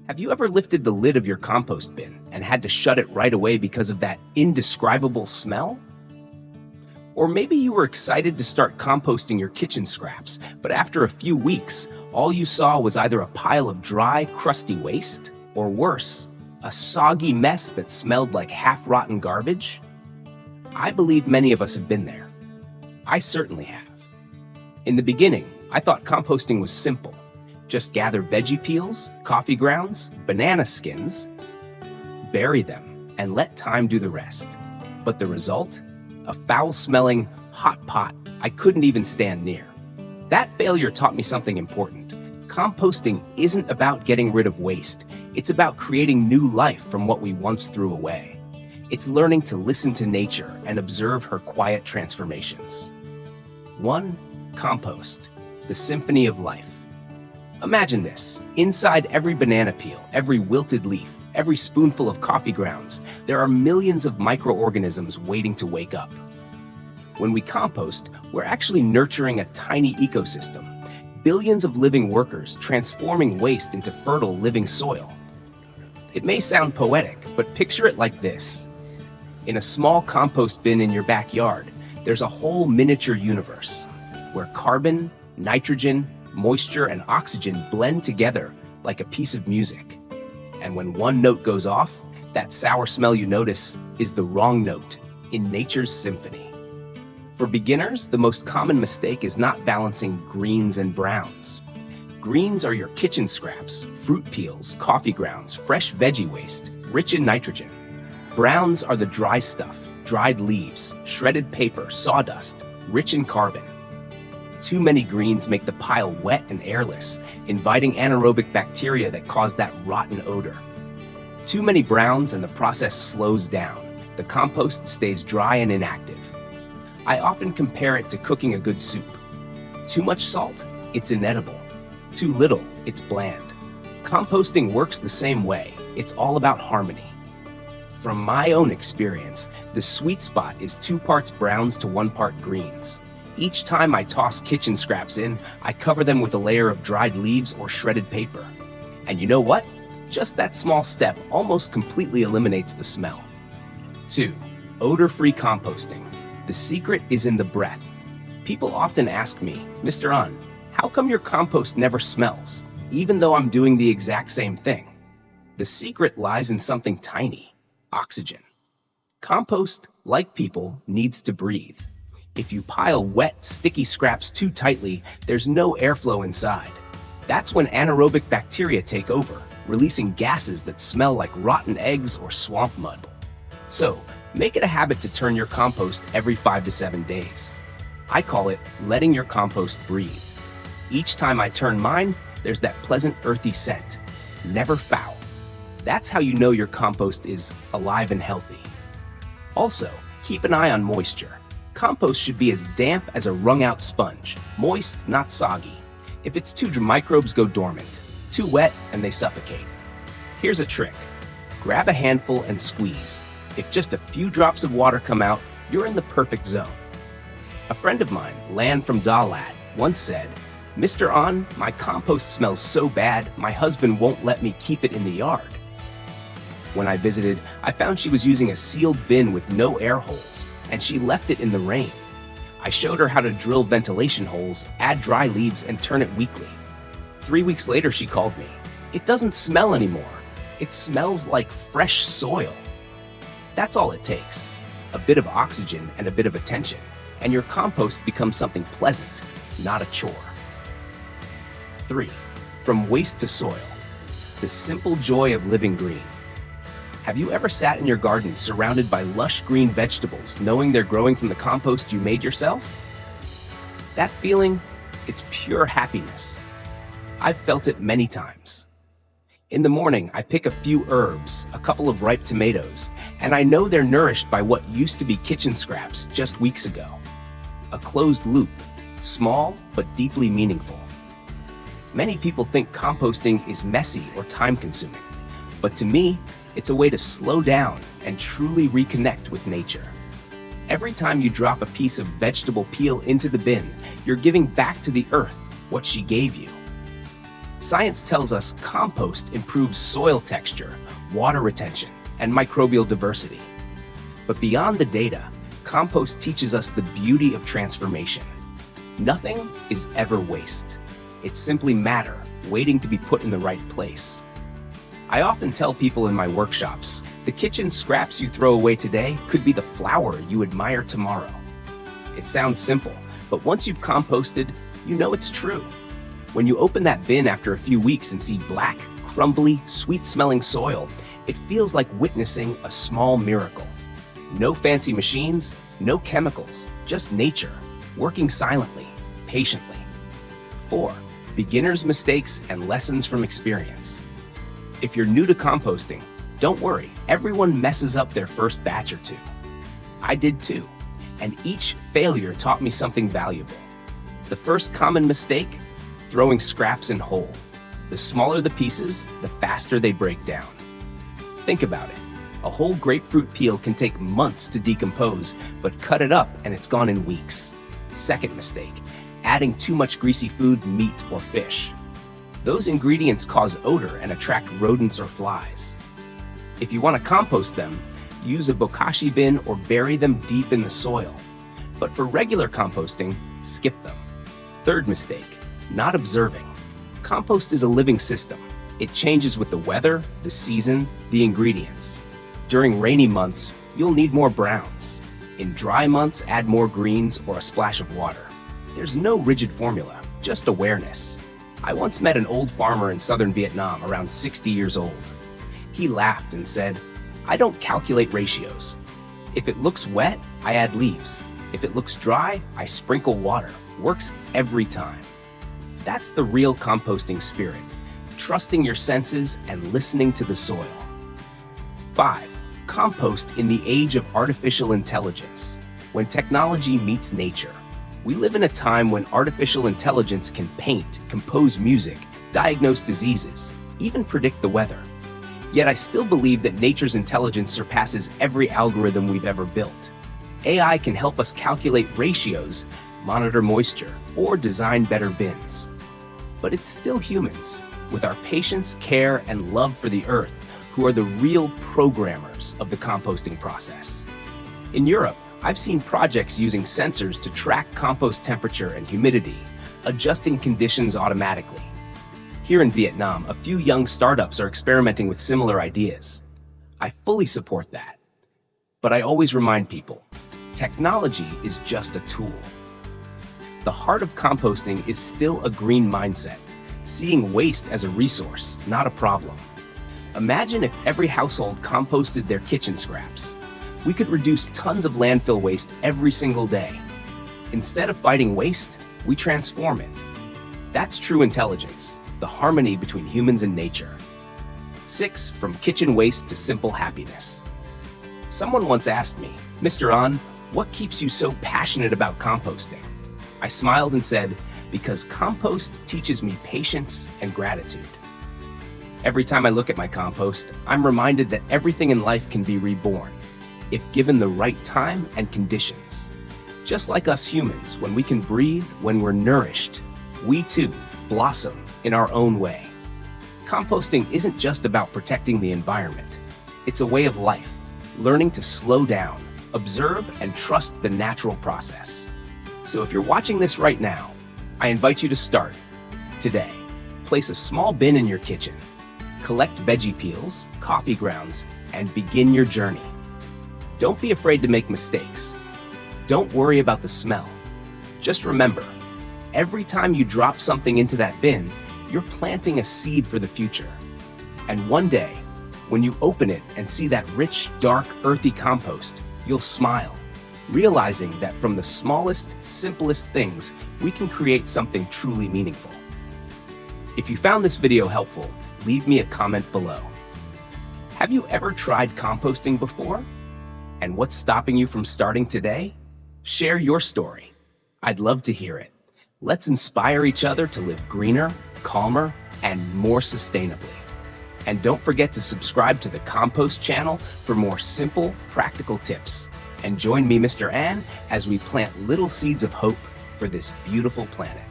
Have you ever lifted the lid of your compost bin and had to shut it right away because of that indescribable smell? Or maybe you were excited to start composting your kitchen scraps, but after a few weeks, all you saw was either a pile of dry, crusty waste, or worse, a soggy mess that smelled like half-rotten garbage? I believe many of us have been there. I certainly have. In the beginning, I thought composting was simple. Just gather veggie peels, coffee grounds, banana skins, bury them, and let time do the rest. But the result? A foul-smelling, hot pot I couldn't even stand near. That failure taught me something important. Composting isn't about getting rid of waste. It's about creating new life from what we once threw away. It's learning to listen to nature and observe her quiet transformations. 1. Compost, the symphony of life. Imagine this. Inside every banana peel, every wilted leaf, every spoonful of coffee grounds, there are millions of microorganisms waiting to wake up. When we compost, we're actually nurturing a tiny ecosystem. Billions of living workers transforming waste into fertile living soil. It may sound poetic, but picture it like this. In a small compost bin in your backyard, there's a whole miniature universe where carbon, nitrogen, moisture, and oxygen blend together like a piece of music. And when one note goes off, that sour smell you notice is the wrong note in nature's symphony. For beginners, the most common mistake is not balancing greens and browns. Greens are your kitchen scraps, fruit peels, coffee grounds, fresh veggie waste, rich in nitrogen. Browns are the dry stuff, dried leaves, shredded paper, sawdust, rich in carbon. Too many greens make the pile wet and airless, inviting anaerobic bacteria that cause that rotten odor. Too many browns and the process slows down. The compost stays dry and inactive. I often compare it to cooking a good soup. Too much salt? It's inedible. Too little? It's bland. Composting works the same way. It's all about harmony. From my own experience, the sweet spot is 2 parts browns to 1 part greens. Each time I toss kitchen scraps in, I cover them with a layer of dried leaves or shredded paper. And you know what? Just that small step almost completely eliminates the smell. 2. Odor-free composting. The secret is in the breath. People often ask me, Mr. An, how come your compost never smells, even though I'm doing the exact same thing? The secret lies in something tiny: oxygen. Compost, like people, needs to breathe. If you pile wet, sticky scraps too tightly, there's no airflow inside. That's when anaerobic bacteria take over, releasing gases that smell like rotten eggs or swamp mud. So, make it a habit to turn your compost every 5 to 7 days. I call it letting your compost breathe. Each time I turn mine, there's that pleasant earthy scent. Never foul. That's how you know your compost is alive and healthy. Also, keep an eye on moisture. Compost should be as damp as a wrung-out sponge. Moist, not soggy. If it's too dry, microbes go dormant. Too wet, and they suffocate. Here's a trick. Grab a handful and squeeze. If just a few drops of water come out, you're in the perfect zone. A friend of mine, Lan from Dalat, once said, Mr. An, my compost smells so bad, my husband won't let me keep it in the yard. When I visited, I found she was using a sealed bin with no air holes, and she left it in the rain. I showed her how to drill ventilation holes, add dry leaves, and turn it weekly. 3 weeks later, she called me. It doesn't smell anymore. It smells like fresh soil. That's all it takes. A bit of oxygen and a bit of attention, and your compost becomes something pleasant, not a chore. 3. From waste to soil. The simple joy of living green. Have you ever sat in your garden surrounded by lush green vegetables, knowing they're growing from the compost you made yourself? That feeling, it's pure happiness. I've felt it many times. In the morning, I pick a few herbs, a couple of ripe tomatoes, and I know they're nourished by what used to be kitchen scraps just weeks ago. A closed loop, small but deeply meaningful. Many people think composting is messy or time-consuming, but to me, it's a way to slow down and truly reconnect with nature. Every time you drop a piece of vegetable peel into the bin, you're giving back to the earth what she gave you. Science tells us compost improves soil texture, water retention, and microbial diversity. But beyond the data, compost teaches us the beauty of transformation. Nothing is ever waste. It's simply matter waiting to be put in the right place. I often tell people in my workshops, the kitchen scraps you throw away today could be the flower you admire tomorrow. It sounds simple, but once you've composted, you know it's true. When you open that bin after a few weeks and see black, crumbly, sweet-smelling soil, it feels like witnessing a small miracle. No fancy machines, no chemicals, just nature, working silently, patiently. 4. Beginner's mistakes and lessons from experience. If you're new to composting, don't worry, everyone messes up their first batch or two. I did too, and each failure taught me something valuable. The first common mistake? Throwing scraps in whole. The smaller the pieces, the faster they break down. Think about it. A whole grapefruit peel can take months to decompose, but cut it up and it's gone in weeks. Second mistake, adding too much greasy food, meat, or fish. Those ingredients cause odor and attract rodents or flies. If you want to compost them, use a bokashi bin or bury them deep in the soil. But for regular composting, skip them. Third mistake, not observing. Compost is a living system. It changes with the weather, the season, the ingredients. During rainy months, you'll need more browns. In dry months, add more greens or a splash of water. There's no rigid formula, just awareness. I once met an old farmer in southern Vietnam, around 60 years old. He laughed and said, "I don't calculate ratios. If it looks wet, I add leaves. If it looks dry, I sprinkle water. Works every time." That's the real composting spirit, trusting your senses and listening to the soil. 5. Compost in the age of artificial intelligence. When technology meets nature. We live in a time when artificial intelligence can paint, compose music, diagnose diseases, even predict the weather. Yet I still believe that nature's intelligence surpasses every algorithm we've ever built. AI can help us calculate ratios, monitor moisture, or design better bins. But it's still humans, with our patience, care, and love for the earth, who are the real programmers of the composting process. In Europe, I've seen projects using sensors to track compost temperature and humidity, adjusting conditions automatically. Here in Vietnam, a few young startups are experimenting with similar ideas. I fully support that. But I always remind people, technology is just a tool. The heart of composting is still a green mindset, seeing waste as a resource, not a problem. Imagine if every household composted their kitchen scraps. We could reduce tons of landfill waste every single day. Instead of fighting waste, we transform it. That's true intelligence, the harmony between humans and nature. 6. From kitchen waste to simple happiness. Someone once asked me, "Mr. An, what keeps you so passionate about composting?" I smiled and said, "Because compost teaches me patience and gratitude." Every time I look at my compost, I'm reminded that everything in life can be reborn, if given the right time and conditions. Just like us humans, when we can breathe, when we're nourished, we too blossom in our own way. Composting isn't just about protecting the environment. It's a way of life, learning to slow down, observe, and trust the natural process. So if you're watching this right now, I invite you to start today. Place a small bin in your kitchen. Collect veggie peels, coffee grounds, and begin your journey. Don't be afraid to make mistakes. Don't worry about the smell. Just remember, every time you drop something into that bin, you're planting a seed for the future. And one day, when you open it and see that rich, dark, earthy compost, you'll smile, realizing that from the smallest, simplest things, we can create something truly meaningful. If you found this video helpful, leave me a comment below. Have you ever tried composting before? And what's stopping you from starting today? Share your story. I'd love to hear it. Let's inspire each other to live greener, calmer, and more sustainably. And don't forget to subscribe to the Compost channel for more simple, practical tips. And join me, Mr. An, as we plant little seeds of hope for this beautiful planet.